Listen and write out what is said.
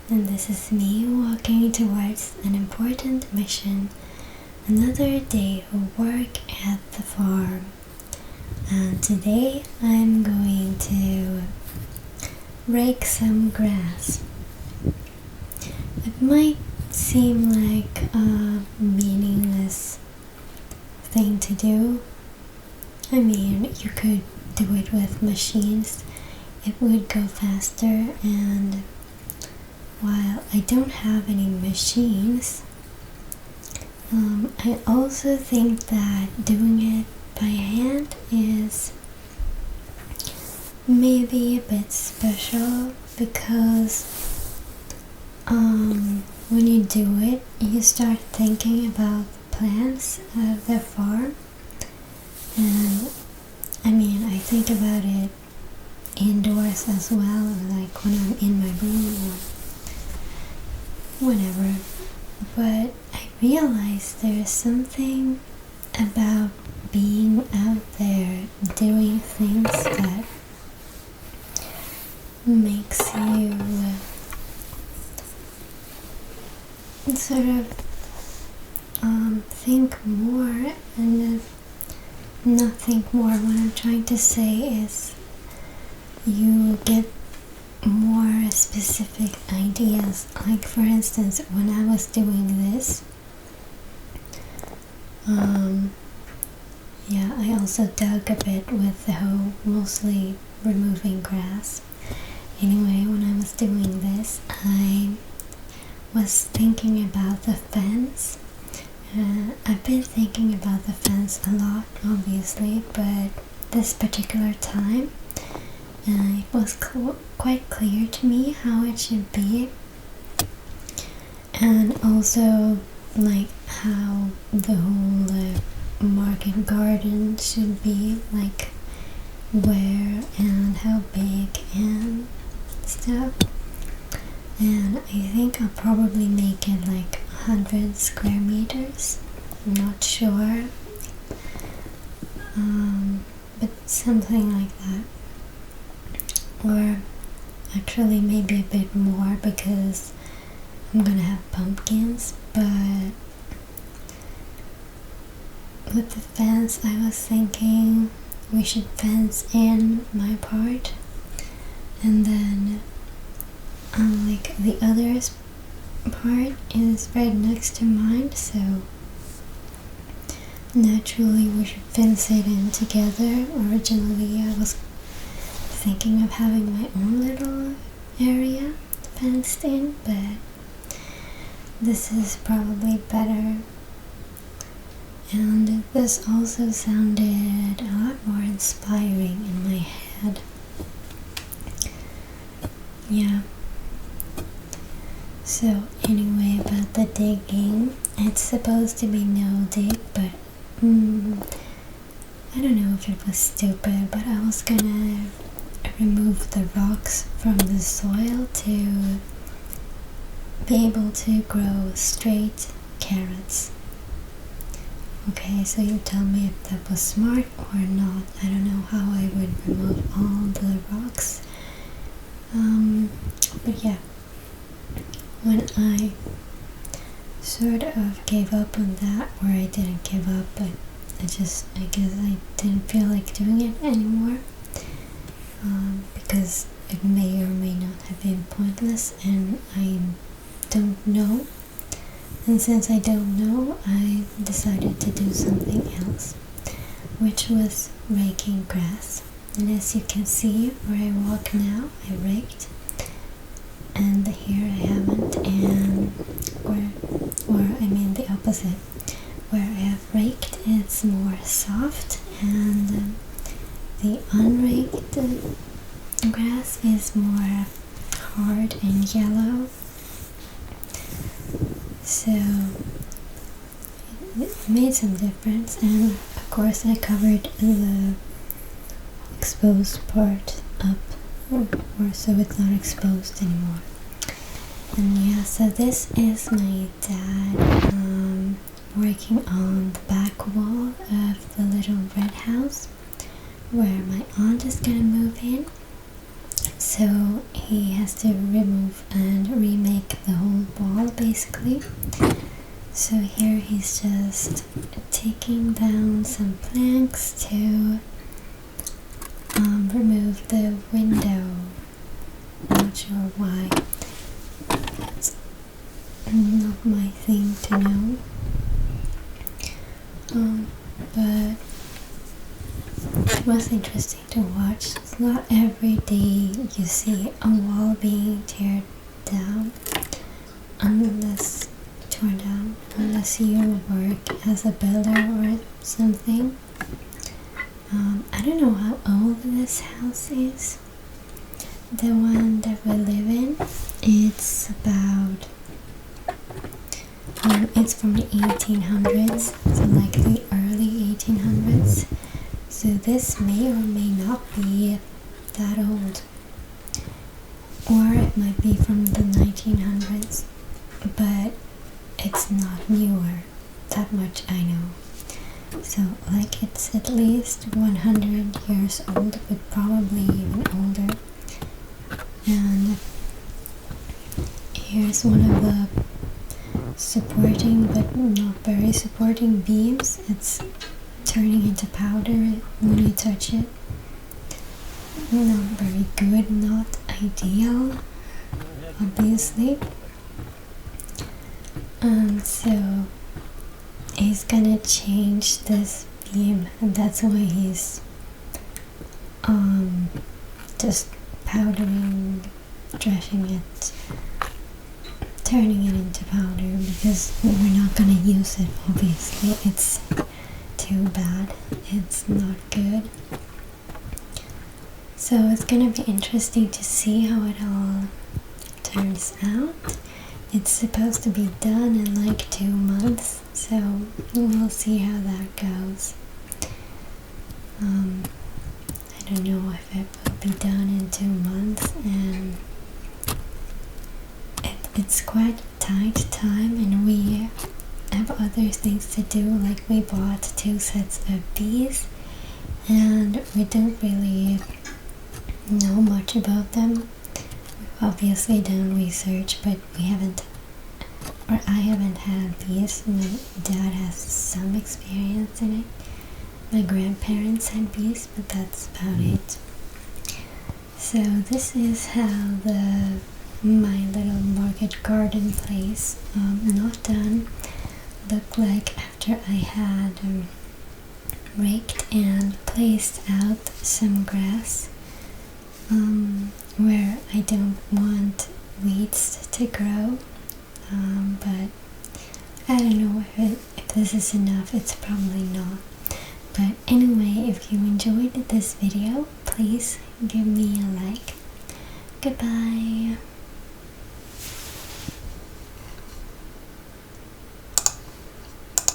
and this is me walking towards an important mission. Another day of work at the farm, and today I'm going to rake some grass. It might seem like a meaningless thing to do. I mean, you could do it with machines. It would go faster, and while I don't have any machines, I also think that doing it by hand is maybe a bit special because when you do it, you start thinking about the plants of the farm, and I mean, I think about it indoors as well, like when I'm in my room or whenever. But I realize there's something about being out there doing things that makes you sort of think more, and not think more. What I'm trying to say is you get more specific ideas. Like for instance, when I was doing this, I also dug a bit with the hoe, mostly removing grass. Anyway, when I was doing this, I was thinking about the fence. I've been thinking about the fence a lot, obviously, but this particular time, it was quite clear to me how it should be, and also like how the whole market garden should be, like where and how big and stuff. And I think I'll probably make it like 100 square meters. I'm not sure, but something like that. Or actually maybe a bit more because I'm gonna have pumpkins. But with the fence, I was thinking we should fence in my part, and then like the other part is right next to mine, so naturally we should fence it in together. Originally I was thinking of having my own little area fenced in, but this is probably better. And this also sounded a lot more inspiring in my head. Yeah. So anyway, about the digging, it's supposed to be no dig, but I don't know if it was stupid, but I was gonna remove the rocks from the soil to be able to grow straight carrots. Okay, so you tell me if that was smart or not. I don't know how I would remove all the rocks. But yeah, when I sort of gave up on that, or I didn't give up, but I guess I didn't feel like doing it anymore, because it may or may not have been pointless, and I don't know. And since I don't know, I decided to do something else, which was raking grass. And as you can see, where I walk now, I raked, and here I haven't, and I mean the opposite. Where I have raked, it's more soft, and the unraked grass is more hard and yellow. So it made some difference, and of course I covered the exposed part up, or so it's not exposed anymore. And yeah, so this is my dad working on the back wall of the little red house where my aunt is gonna move in. So he has to remove and remake like the whole wall basically. So here he's just taking down some planks to remove the window. Not sure why. That's not my thing to know. But it was interesting to watch. It's not every day you see a wall being torn down unless you work as a builder or something. I don't know how old this house is. The one that we live in, it's about it's from the 1800s, so like the early 1800s. So this may or may not be that old, or it might be from the 1900s, but it's not newer. That much I know. So like it's at least 100 years old, but probably even older. And here's one of the supporting but not very supporting beams. It's turning into powder when you touch it. Not very good, not ideal, obviously. So he's gonna change this beam, and that's why he's just powdering, dressing it, turning it into powder, because we're not gonna use it, obviously. It's too bad. It's not good. So it's gonna be interesting to see how it all turns out. It's supposed to be done in like 2 months, so we'll see how that goes. I don't know if it will be done in 2 months, and it's quite tight time, and we have other things to do, like we bought 2 sets of bees, and we don't really know much about them. We've obviously done research, but I haven't had bees. My dad has some experience in it. My grandparents had bees, but that's about it. So this is how my little market garden place, not done, looked like after I had raked and placed out some grass where I don't want weeds to grow. But I don't know if this is enough. It's probably not. But anyway, if you enjoyed this video, please give me a like. Goodbye.